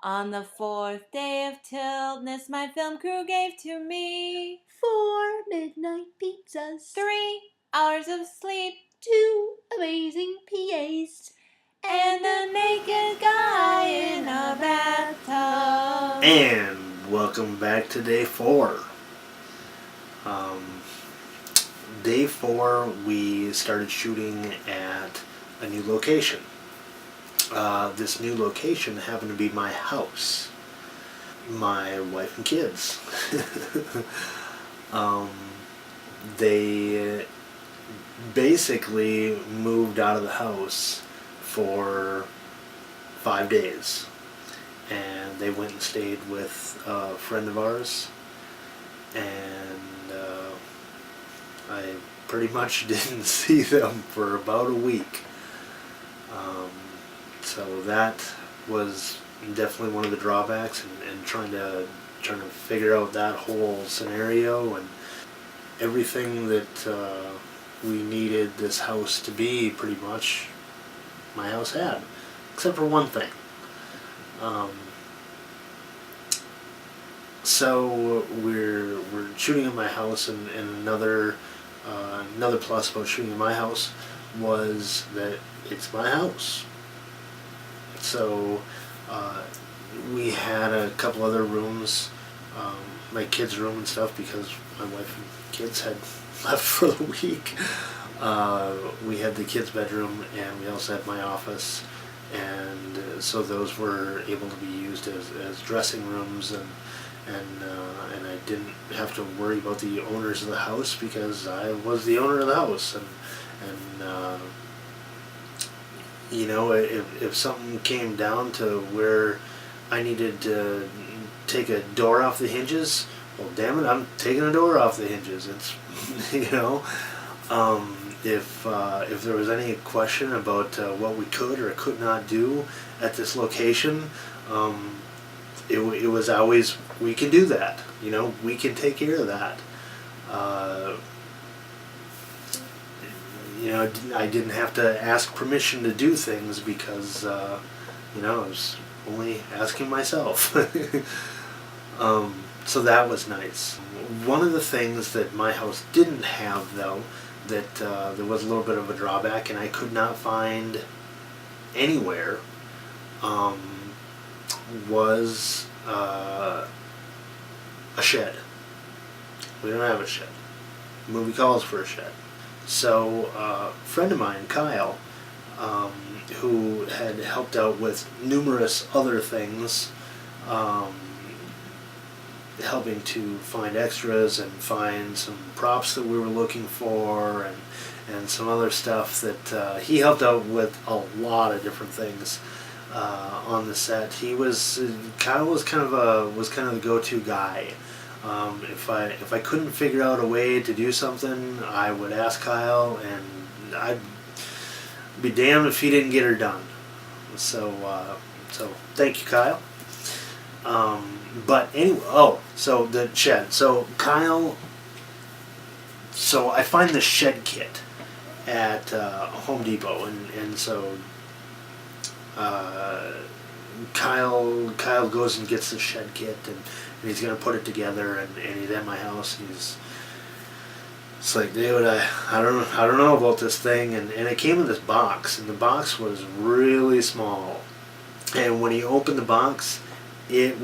On the fourth day of Tiltness, my film crew gave to me 4 midnight pizzas, 3 hours of sleep, 2 amazing PAs, and a naked guy in a bathtub. And welcome back to day 4. Day 4, we started shooting at a new location. This new location happened to be my house, my wife and kids. They basically moved out of the house for 5 days. And they went and stayed with a friend of ours, and I pretty much didn't see them for about a week. So that was definitely one of the drawbacks, and trying to figure out that whole scenario and everything that we needed this house to be. Pretty much, my house had, except for one thing. So we're shooting in my house, and another plus about shooting in my house was that it's my house. So we had a couple other rooms, my kids' room and stuff, because my wife and kids had left for the week. We had the kids' bedroom, and we also had my office, and so those were able to be used as dressing rooms, and I didn't have to worry about the owners of the house because I was the owner of the house, and if something came down to where I needed to take a door off the hinges, well, damn it, I'm taking a door off the hinges. It's if there was any question about what we could or could not do at this location, it was always, we can do that. We can take care of that. I didn't have to ask permission to do things because, I was only asking myself. So that was nice. One of the things that my house didn't have, though, that there was a little bit of a drawback, and I could not find anywhere, was a shed. We don't have a shed. The movie calls for a shed. So a friend of mine, Kyle, who had helped out with numerous other things, helping to find extras and find some props that we were looking for, and some other stuff that he helped out with a lot of different things on the set. Kyle was kind of the go-to guy. If I couldn't figure out a way to do something, I would ask Kyle, and I'd be damned if he didn't get her done. So thank you, Kyle. But anyway, so the shed. So Kyle. So I find the shed kit at Home Depot, and so Kyle goes and gets the shed kit, and he's gonna put it together, and he's at my house, and it's like, dude, I don't know about this thing, and it came in this box, and the box was really small, and when he opened the box, there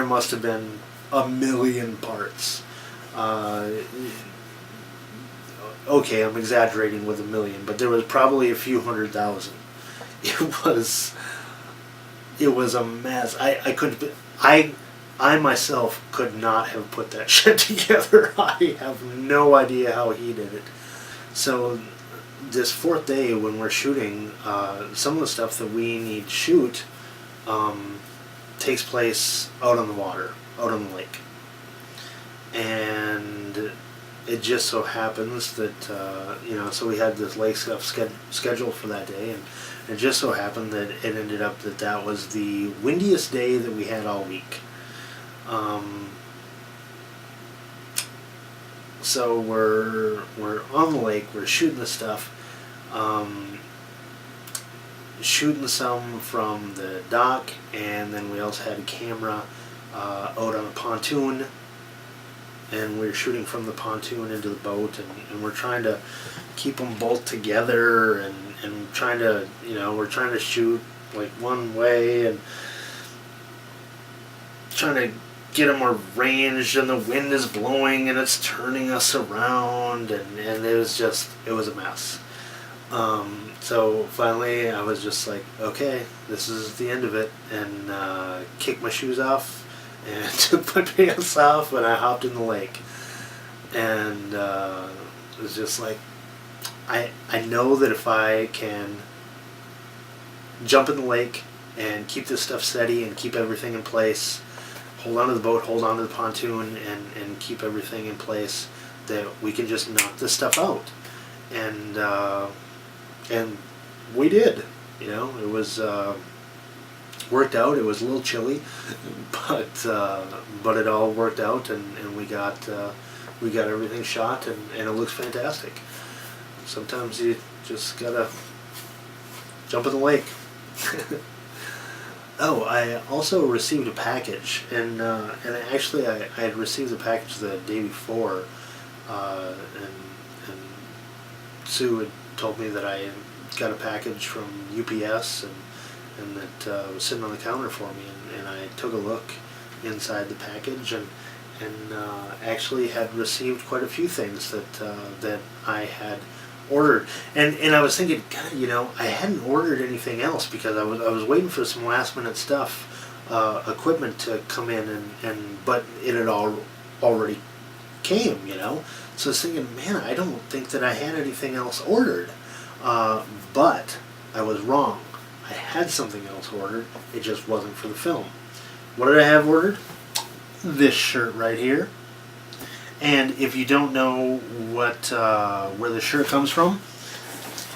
must have been a million parts. Okay, I'm exaggerating with a million, but there was probably a few 100,000. It was a mess. I myself could not have put that shit together. I have no idea how he did it. So this fourth day when we're shooting, some of the stuff that we need to shoot takes place out on the water, out on the lake. And it just so happens that, so we had this lake stuff scheduled for that day, and it just so happened that it ended up that was the windiest day that we had all week. So we're on the lake, we're shooting the stuff. shooting some from the dock, and then we also had a camera out on a pontoon, and we were shooting from the pontoon into the boat, and we're trying to keep them both together, and trying to, we're trying to shoot like one way and trying to get them arranged, and the wind is blowing and it's turning us around, and it was a mess. So finally I was just like, okay, this is the end of it, and kicked my shoes off and took my pants off, and I hopped in the lake. And it was just like, I know that if I can jump in the lake and keep this stuff steady and keep everything in place, hold on to the boat, hold on to the pontoon, and keep everything in place, that we can just knock this stuff out. And we did. It was worked out. It was a little chilly, but it all worked out, and we got everything shot, and it looks fantastic. Sometimes you just gotta jump in the lake. Oh, I also received a package, and actually I had received the package the day before, and Sue had told me that I got a package from UPS, and that was sitting on the counter for me, and I took a look inside the package, and actually had received quite a few things that I had ordered, and I was thinking, God, I hadn't ordered anything else, because I was waiting for some last minute stuff, equipment to come in, but it had already came, so I was thinking, man, I don't think that I had anything else ordered, but I was wrong. I had something else ordered. It just wasn't for the film. What did I have ordered? This shirt right here. And if you don't know where the shirt comes from,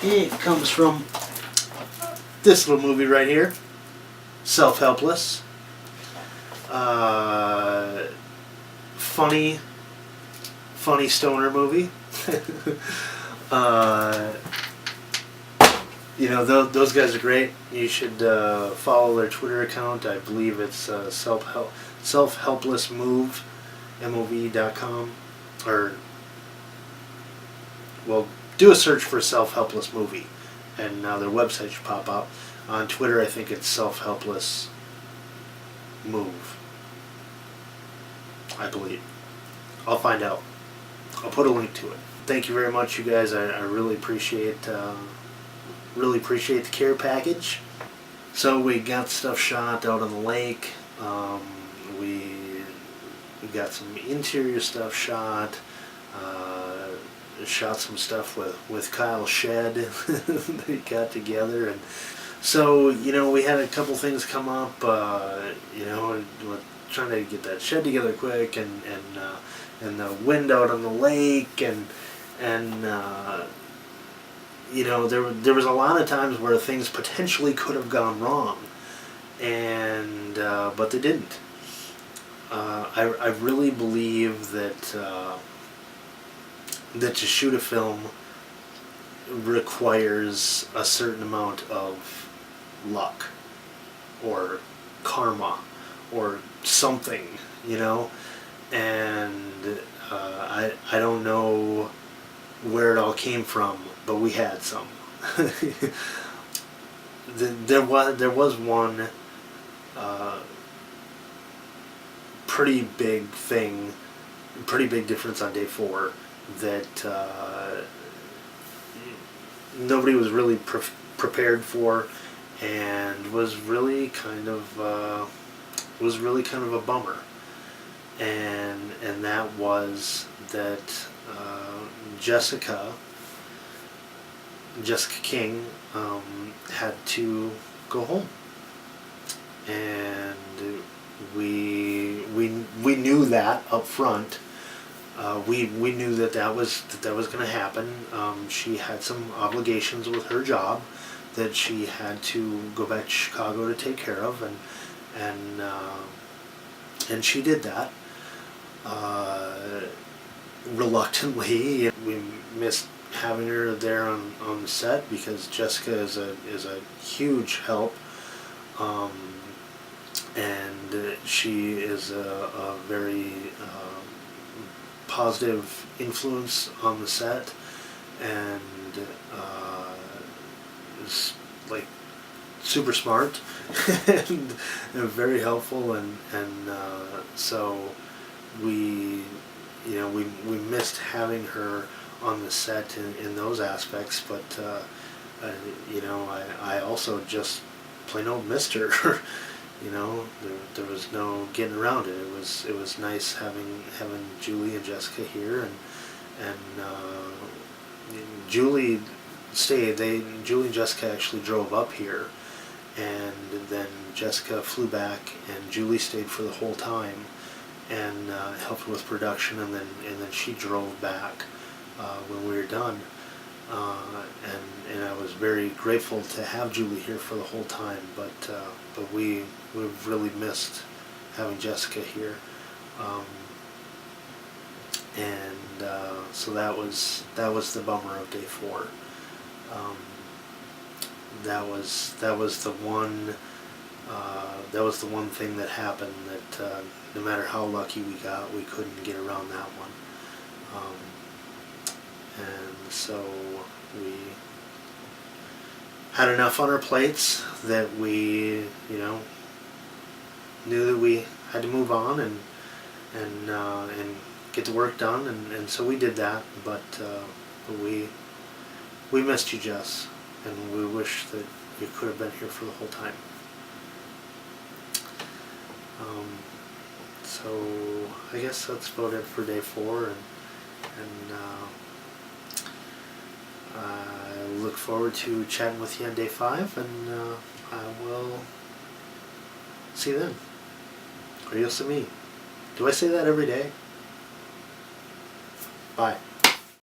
it comes from this little movie right here, Self-Helpless. Funny stoner movie. Those guys are great. You should follow their Twitter account. I believe it's Self-Helpless Move. MOV.com, or, well, do a search for Self-Helpless Movie, and now their website should pop up. On Twitter, I think it's Self-Helpless Move, I believe. I'll find out. I'll put a link to it. Thank you very much, you guys. I really appreciate the care package. So we got stuff shot out on the lake. We got some interior stuff shot. Shot some stuff with Kyle Shed that we got together, and so we had a couple things come up. We're trying to get that shed together quick, and the wind out on the lake, and there was a lot of times where things potentially could have gone wrong, and but they didn't. I really believe that to shoot a film requires a certain amount of luck or karma or something, and I don't know where it all came from, but we had some. There was one pretty big difference on day 4 that nobody was really prepared for, and was really kind of a bummer, and that was that Jessica King had to go home, and we knew that up front. We knew that was going to happen. She had some obligations with her job that she had to go back to Chicago to take care of, and she did that. Reluctantly, we missed having her there on the set, because Jessica is a huge help, and she is a very positive influence on the set, and is like super smart and very helpful, and so we we missed having her on the set in those aspects, but I also just plain old missed her. There was no getting around it. It was nice having Julie and Jessica here, and Julie stayed. Julie and Jessica actually drove up here, and then Jessica flew back, and Julie stayed for the whole time and helped with production, and then she drove back when we were done, and I was very grateful to have Julie here for the whole time, but we've really missed having Jessica here, and so that was the bummer of day 4. That was the one. That was the one thing that happened that no matter how lucky we got, we couldn't get around that one. And so we had enough on our plates that we, knew that we had to move on and get the work done, and so we did that. But we missed you, Jess, and we wish that you could have been here for the whole time. So I guess that's about it for day 4, and I look forward to chatting with you on day 5, and I will see you then. Or you'll see me. Do I say that every day? Bye.